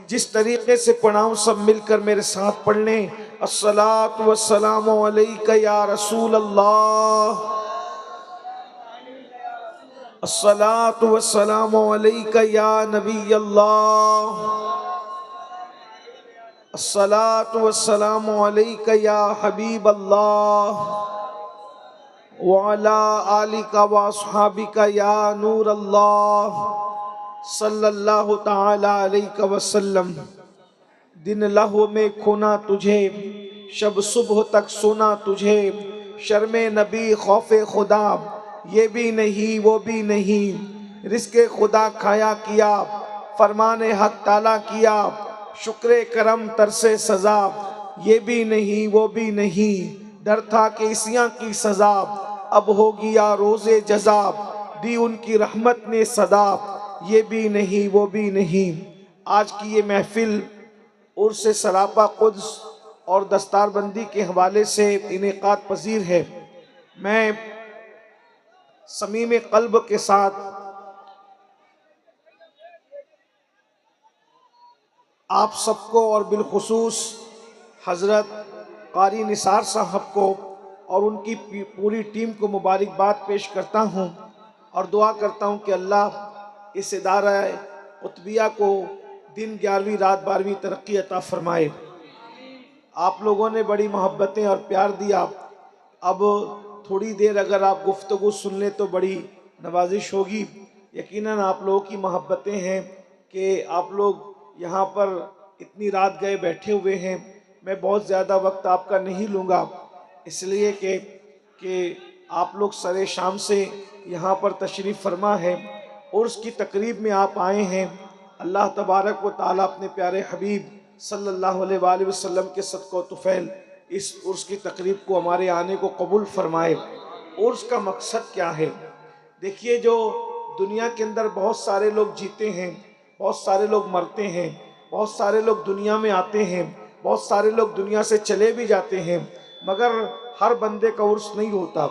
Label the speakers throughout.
Speaker 1: जिस तरीके से पढ़ाऊं सब मिलकर मेरे साथ पढ़ लें। अस्सलातु वस्सलामु अलैका या रसूल अल्लाह, अस्सलातु वस्सलामु अलैका या नबी अल्लाह, अस्सलातु वस्सलामु अलैका या हबीब अल्लाह, व अला आलिका व अस्हाबिका या नूर अल्लाह, सल्लल्लाहु ताला अलैहि वसल्लम। दिन लहू में खोना तुझे, शब सुबह तक सोना तुझे, शर्मे नबी खौफे खुदा, ये भी नहीं वो भी नहीं, रिज़्क़े खुदा खाया किया, फरमाने हक ताला किया, शुक्र करम तरसे सज़ा, ये भी नहीं वो भी नहीं, डर था कि इसियां की सज़ा, अब होगी या रोज़े जज़ा, दी उनकी रहमत ने सदा, ये भी नहीं वो भी नहीं। आज की ये महफिल उर्स सरापा कुद्स और दस्तारबंदी के हवाले से इनेकाद पजीर है। मैं समीम कल्ब के साथ आप सबको और बिलखुसूस हज़रत कारी निसार साहब को और उनकी पूरी टीम को मुबारकबाद पेश करता हूँ और दुआ करता हूँ कि अल्लाह इस इदारा कुतबिया को दिन 11वीं रात 12वीं तरक्की अता फरमाए। आप लोगों ने बड़ी मोहब्बतें और प्यार दिया। अब थोड़ी देर अगर आप गुफ्तगू सुन लें तो बड़ी नवाजिश होगी। यकीनन आप लोगों की मोहब्बतें हैं कि आप लोग यहाँ पर इतनी रात गए बैठे हुए हैं। मैं बहुत ज़्यादा वक्त आपका नहीं लूँगा, इसलिए कि आप लोग सरे शाम से यहाँ पर तशरीफ़ फरमा है और उसकी तकरीब में आप आए हैं। अल्लाह तबारक व ताला अपने प्यारे हबीब सल्लल्लाहु अलैहि वसल्लम के सदक़ो तुफ़ैल इस उर्स की तकरीब को हमारे आने को कबूल फरमाए। उर्स का मकसद क्या है? देखिए, जो दुनिया के अंदर बहुत सारे लोग जीते हैं, बहुत सारे लोग मरते हैं, बहुत सारे लोग दुनिया में आते हैं, बहुत सारे लोग दुनिया से चले भी जाते हैं, मगर हर बंदे का उर्स नहीं होता।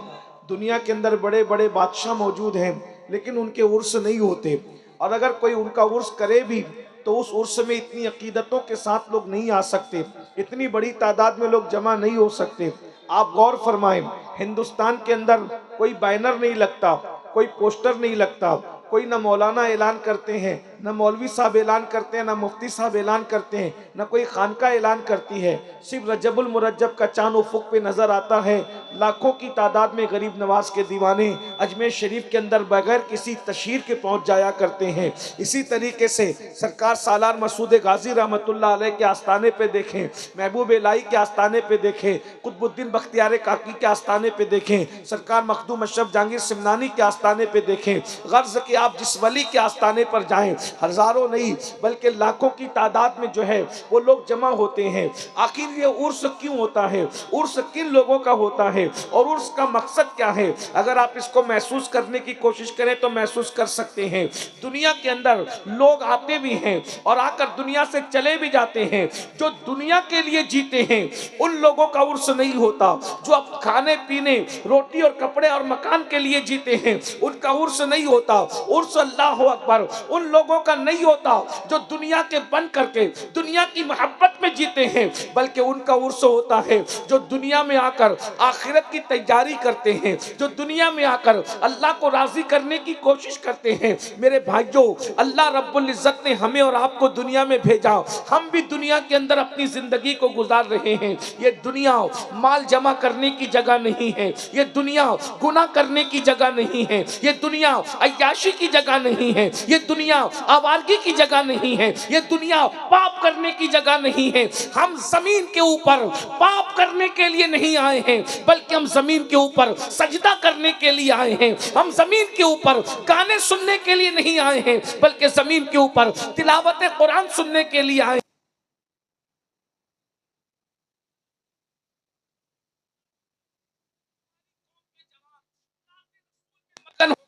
Speaker 1: दुनिया के अंदर बड़े बड़े बादशाह मौजूद हैं लेकिन उनके उर्स नहीं होते, और अगर कोई उनका उर्स करे भी तो उस उर्स में इतनी अकीदतों के साथ लोग नहीं आ सकते, इतनी बड़ी तादाद में लोग जमा नहीं हो सकते। आप गौर फरमाएं, हिंदुस्तान के अंदर कोई बैनर नहीं लगता, कोई पोस्टर नहीं लगता, कोई ना मौलाना ऐलान करते हैं, ना मौलवी साहब ऐलान करते हैं, ना मुफ्ती साहब ऐलान करते हैं, ना कोई खानका ऐलान करती है। सिर्फ रजबुल मुरज्जब का चांद उफुक पे नजर आता है। लाखों की तादाद में गरीब नवाज के दीवाने अजमेर शरीफ के अंदर बगैर किसी तशहीर के पहुंच जाया करते हैं। इसी तरीके से सरकार सालार मसूद गाजी रहमतुल्लाह अलैह के आस्थाने पे देखें, महबूब इलाही के आस्थाने पे देखें, कुतुबुद्दीन बख्तियार काकी के आस्थाने पे देखें, सरकार मखदूम अशरफ जहांगीर सिमनानी के आस्थाने पे देखें, गर्ज कि आप जिस वली के आस्थाने पर जाएं हजारों नहीं बल्कि लाखों की तादाद में जो है वो लोग जमा होते हैं। आखिर ये उर्स क्यों होता है? उर्स किन लोगों का होता है और उर्स का मकसद क्या है? अगर आप इसको महसूस करने की कोशिश करें तो महसूस कर सकते हैं। दुनिया के अंदर लोग आते भी हैं और आकर दुनिया से चले भी जाते हैं। जो दुनिया के लिए जीते हैं उन लोगों का उर्स नहीं होता। जो अब खाने पीने, रोटी और कपड़े और मकान के लिए जीते हैं उनका उर्स नहीं होता। उर्स अल्लाह अकबर उन लोगों का नहीं होता जो दुनिया के बन करके दुनिया की मोहब्बत में जीते हैं, बल्कि उनका उर्स होता है जो दुनिया में आकर आखिरत की तैयारी करते हैं, जो दुनिया में आकर अल्लाह को राजी करने की कोशिश करते हैं। मेरे भाइयों, अल्लाह रब्बुल इज्जत ने हमें और आपको दुनिया में भेजा, हम भी दुनिया के अंदर अपनी जिंदगी को गुजार रहे हैं। ये दुनिया माल जमा करने की जगह नहीं है, ये दुनिया गुनाह करने की जगह नहीं है, ये दुनिया अय्याशी की जगह नहीं है, ये दुनिया आवारगी की जगह नहीं है, ये दुनिया पाप करने की जगह नहीं है। हम जमीन के ऊपर पाप करने के लिए नहीं आए हैं, बल्कि हम जमीन के ऊपर सजदा करने के लिए आए हैं। हम जमीन के ऊपर गाने सुनने के लिए नहीं आए हैं, बल्कि जमीन के ऊपर तिलावत कुरान सुनने के लिए आए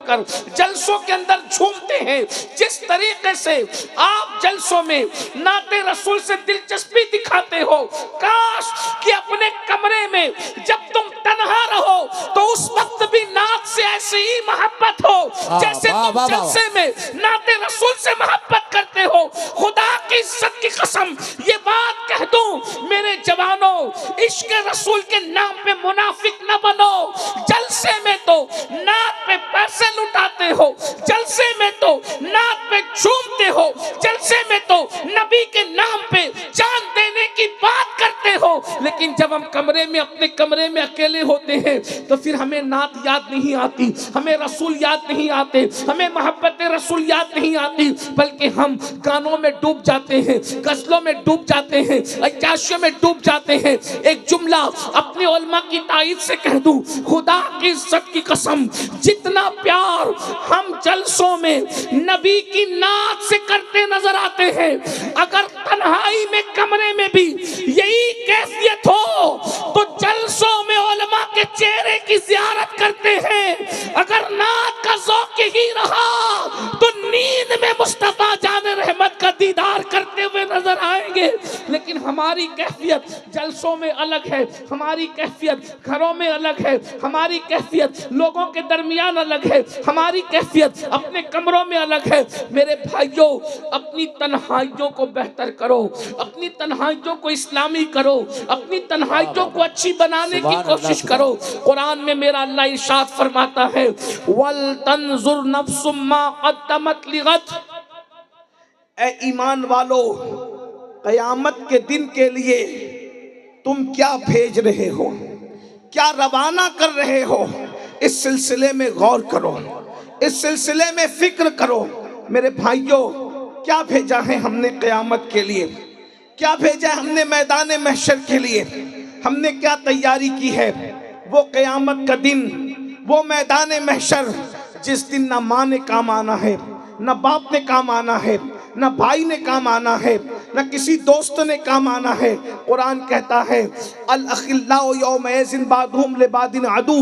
Speaker 1: कर जलसों के अंदर झूमते हैं। जिस तरीके से आप जलसों में नाते रसूल से दिलचस्पी दिखाते हो, काश कि अपने कमरे में जब तुम तन्हा रहो तो उस वक्त भी नात से ऐसी ही मोहब्बत हो जैसे तुम जलसे में नाते रसूल से मोहब्बत करते हो। खुदा की इज्जत की कसम ये बात कह दूं मेरे जवानों, इश्क रसूल के नाम पे मुनाफिक न बनो। जलसे में तो नात पे पैसे लुटाते हो, जलसे में तो नात पे झूमते हो, जलसे में तो नबी के नाम पे जान देने की बात करते हो, लेकिन जब हम कमरे में अपने कमरे में अकेले होते हैं तो फिर हमें नात याद नहीं आती, हमें रसूल याद नहीं आते, हमें मोहब्बत रसूल याद नहीं आती, बल्कि हम गानों में डूब जाते हैं, गजलों में डूब जाते हैं, अय्याशियों में डूब जाते हैं। एक जुमला अपने उलमा की ताईद से कह दूं, खुदा की इज्जत की कसम, जितना प्यार हम जलसों में नबी की नात से करते नजर आते हैं, अगर तन्हाई में कमरे में भी यही कैफियत हो तो जलसों में उलमा के चेहरे की ज़ियारत करते हैं। अगर नात का ज़ौक़ ही रहा तो नींद में मुस्तफ़ा जाने रहमत का दीदार करते हुए नजर आएंगे। लेकिन हमारी कैफियत जलसों में अलग है, हमारी कैफियत घरों में अलग है, हमारी कैफियत लोगों के दरमियान अलग है, हमारी कैफियत अपने कमरों में अलग है। मेरे भाइयों, अपनी तन्हाइयों को बेहतर करो, अपनी तन्हाइयों को इस्लामी करो, अपनी तन्हाइयों को अच्छी बनाने की कोशिश करो। कुरान में मेरा अल्लाह इरशाद फरमाता है, वल तंजुर नफ्सुम मा क़द्दमत लिगद। ए ईमान वालो, क़यामत के दिन के लिए तुम क्या भेज रहे हो, क्या रवाना कर रहे हो, इस सिलसिले में गौर करो, इस सिलसिले में फिक्र करो। मेरे भाइयों, क्या भेजा है हमने क़यामत के लिए, क्या भेजा है हमने मैदान महशर के लिए, हमने क्या तैयारी की है। वो क़यामत का दिन, वो मैदान महशर जिस दिन ना माँ ने काम आना है, ना बाप ने काम आना है, ना भाई ने काम आना है, ना किसी दोस्त ने काम आना है। कुरान कहता है, अल अखिल्लाउ यौमइज़िन बादुहुम लिबादिन अदू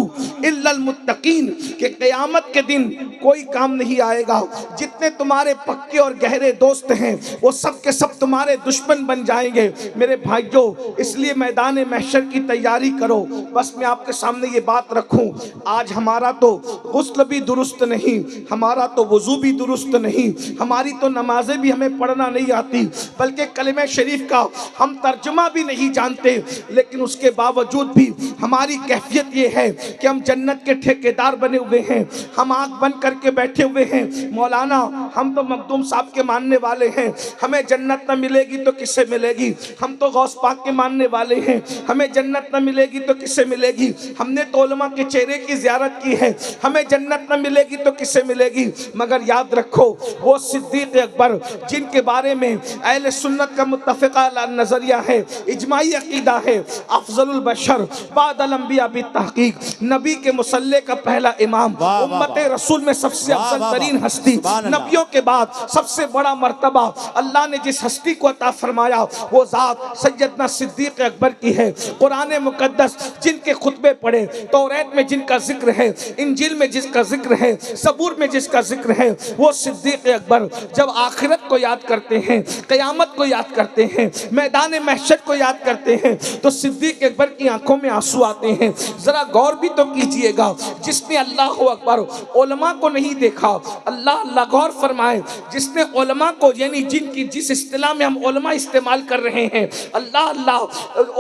Speaker 1: इल्लल मुत्तकीन, कि क़यामत के दिन कोई काम नहीं आएगा। जितने तुम्हारे पक्के और गहरे दोस्त हैं वो सब के सब तुम्हारे दुश्मन बन जाएंगे। मेरे भाइयों, इसलिए मैदान महशर की तैयारी करो। बस मैं आपके सामने ये बात रखूं, आज हमारा तो गुस्ल भी दुरुस्त नहीं, हमारा तो वुज़ू भी दुरुस्त नहीं, हमारी तो नमाजें भी हमें पढ़ना नहीं आती, बल्कि कलिमा शरीफ का हम तर्जुमा भी नहीं जानते। लेकिन उसके बावजूद भी हमारी कैफियत ये है कि हम जन्नत के ठेकेदार बने हुए हैं, हम आंख बंद करके बैठे हुए हैं, मौलाना हम तो मखदूम साहब के मानने वाले हैं, हमें जन्नत न मिलेगी तो किससे मिलेगी, हम तो गौस पाक के मानने वाले हैं, हमें जन्नत न मिलेगी तो किससे मिलेगी, हमने तो उलमा के चेहरे की ज़ियारत की है, हमें जन्नत न मिलेगी तो किससे मिलेगी। मगर याद रखो, वो सिद्दीक़ अकबर जिनके बारे में अहले सुन्नत का मुत्तफ़िक़ा नज़रिया है, इजमाई अक़ीदा है, अफ़ज़लुल बशर बादल अंबिया बित्तहक़ीक़, नबी के मुसल्ले का पहला इमाम, उम्मत रसूल में सबसे अफ़ज़ल तरीन हस्ती, नबियों के बाद सबसे बड़ा मर्तबा अल्लाह ने जिस हस्ती को अता फरमाया वो ज़ात सैयदना सिद्दीक़ अकबर की है। कुरान मुक़द्दस जिनके खुतबे पढ़े, तौरात में जिनका जिक्र है, इंजील में जिसका जिक्र है, ज़बूर में जिसका जिक्र है, वो सिद्दीक़ अकबर जब आखिरत को याद करते हैं, क़यामत को याद करते हैं, मैदान महशर को याद करते हैं, तो सिद्दीक़ अकबर की आंखों में आंसू आते हैं। जरा गौर भी तो कीजिएगा, जिसने अल्लाह अकबर उलमा को नहीं देखा, अल्लाह अल्लाह गौर फरमाए, जिसने उलमा को, यानी जिनकी जिस इस्तिलाह में हम उलमा इस्तेमाल कर रहे हैं, अल्लाह अल्लाह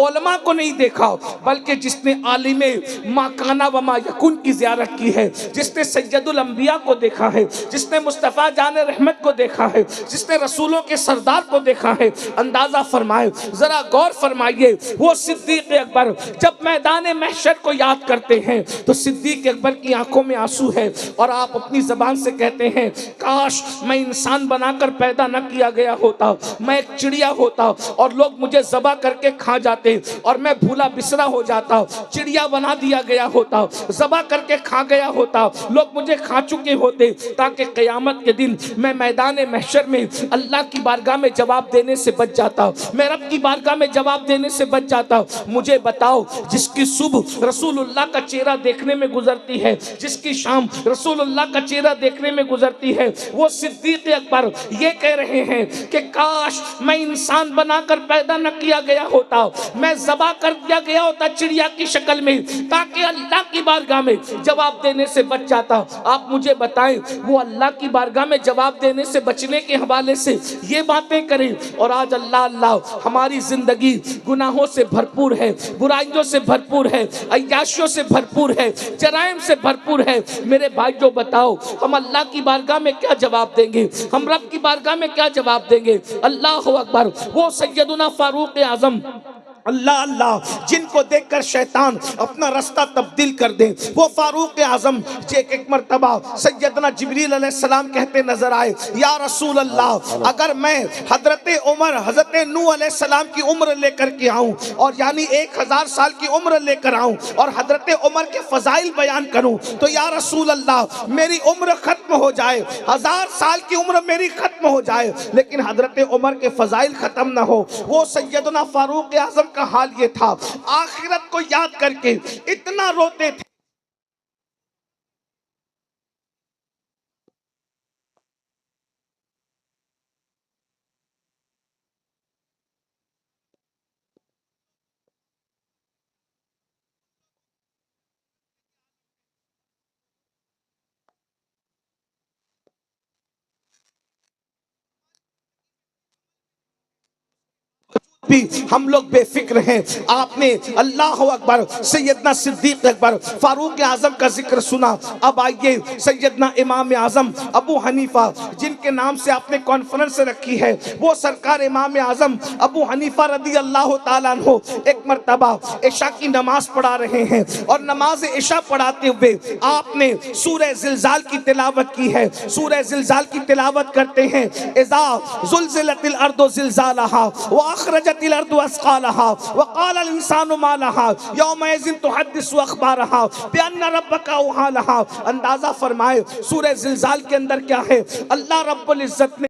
Speaker 1: उलमा को नहीं देखा, बल्कि जिसने आलिमे माकाना व मा यकुन की ज़ियारत की है, जिसने सैयदुल अंबिया को देखा है, जिसने मुस्तफ़ा जाने रहमत को देखा है, जिसने रसूलों के सरदार को देखा है, अंदाज़ा फरमाए, ज़रा गौर फरमाइए, वो सिद्दीक़ अकबर जब मैदान महशर को याद करते हैं तो सिद्दीक़ अकबर की आंखों में आंसू है। और आप अपनी ज़बान से कहते हैं, काश मैं इंसान बनाकर पैदा न किया गया होता, मैं एक चिड़िया होता और लोग मुझे ज़बा करके खा जाते और मैं भूला बिसरा हो जाता, चिड़िया बना दिया गया होता, ज़बा करके खा गया होता, लोग मुझे खा चुके होते, ताकि क़यामत के दिन मैं मैदान महशर में
Speaker 2: में अल्लाह की बारगाह में जवाब देने से बच जाता, मैं रब की बारगाह में जवाब देने से बच जाता। मुझे बताओ, जिसकी सुबह रसूलुल्लाह का चेहरा देखने में गुजरती है, जिसकी शाम रसूलुल्लाह का चेहरा देखने में गुजरती है, वो सिद्दीक अकबर ये कह रहे हैं कि काश मैं इंसान बनाकर पैदा न किया गया होता, मैं ज़बा कर दिया गया होता चिड़िया की शक्ल में, ताकि अल्लाह की बारगाह में जवाब देने से बच जाता। आप मुझे बताएं, वो अल्लाह की बारगाह में जवाब देने से बचने के हवाले से ये बातें करें, और आज अल्लाह अल्लाह हमारी जिंदगी गुनाहों से भरपूर है, बुराइयों से भरपूर है, अय्याशियों से भरपूर है, जराइम से भरपूर है। मेरे भाइयों बताओ, हम अल्लाह की बारगाह में क्या जवाब देंगे, हम रब की बारगाह में क्या जवाब देंगे? अल्लाह अकबर। वो सैयदुना फारूक आजम अल्लाह अल्लाह जिनको देखकर शैतान अपना रास्ता तब्दील कर दे, वो फारूक आजम एक मरतबा सैयदना जिब्रील अलैहिस्सलाम कहते नजर आए, या रसूल अल्लाह, अगर मैं हजरत उमर हजरत नूह अलैहिस्सलाम की उम्र लेकर के आऊं, और यानी 1000 साल की उम्र लेकर आऊं और हजरत उमर के फजाइल बयान करूं, तो या रसूल अल्लाह मेरी उम्र खत्म हो जाए, 1000 साल की उम्र मेरी खत्म हो जाए, लेकिन हजरत उमर के फजाइल खत्म ना हो। वो सैयदना फारूक आजम का हाल ये था, आखिरत को याद करके इतना रोते थे। भी हम लोग बेफिक्र हैं। आपने अल्लाह अकबर सैयदना सिद्दीक अकबर फारूक आजम का जिक्र सुना। अब आइए सैयदना इमाम आजम अबू हनीफा, जिनके नाम से आपने कॉन्फ्रेंस रखी है, वो सरकार इमाम आजम अबू हनीफा रदी अल्लाह ताला अन्हु एक मरतबा इशा की नमाज पढ़ा रहे हैं, और नमाज इशा पढ़ाते हुए आपने सूरह जिलजाल की तिलावत की है। सूरह जिलजाल की तिलावत करते हैं, इज़ा ज़ुलज़िलतिल अर्दु ज़िलज़ालहा व अखरजतिल अर्दु अस्क़ालहा व क़ालल इंसानु मा लहा यौमइज़िन तुहद्दिसु अख़बारहा बिअन्ना रब्बका औहा लहा। अंदाज़ा फरमाए सूरह ज़िलज़ाल के अंदर क्या है। अल्लाह रब्बुल इज़्ज़त ने